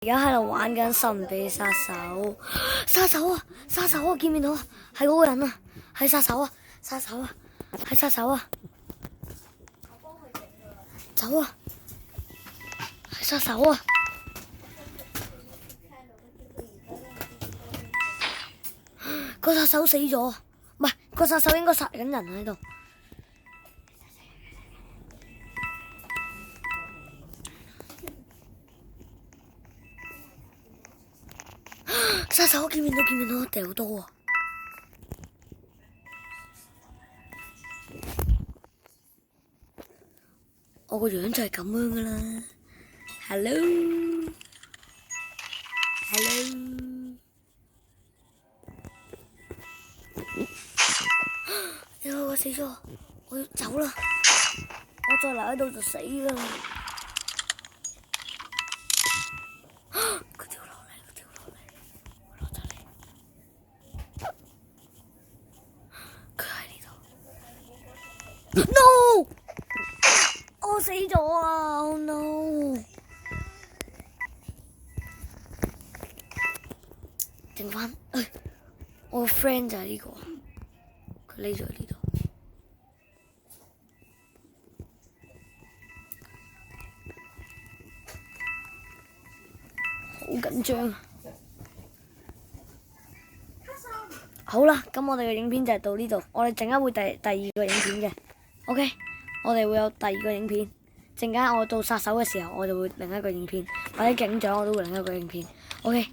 而家喺度玩緊神秘殺手，殺手啊！殺手啊！見唔見到啊？係嗰個人啊！係殺手啊！殺手啊！係殺手啊！走啊！係殺手啊！個殺手死咗，唔係個殺手應該殺緊人喺度。殺手見唔見到掉刀啊！我個樣就係咁樣噶啦。Hello，我死咗，我要走啦！我再留喺度就死噶啦！佢跳落嚟，我落咗嚟，佢喺呢度。No！ 我死咗啊 ！Oh no！ 剩翻，我個 friend 就係呢個，佢匿咗喺呢度。好緊張。好啦，咁我哋嘅影片就係到呢度，我哋陣間會第二個影片嘅 ，OK， 我哋會有第二個影片。陣間我到殺手嘅時候，我就會另一個影片，或者警長我都會另一個影片 ，OK。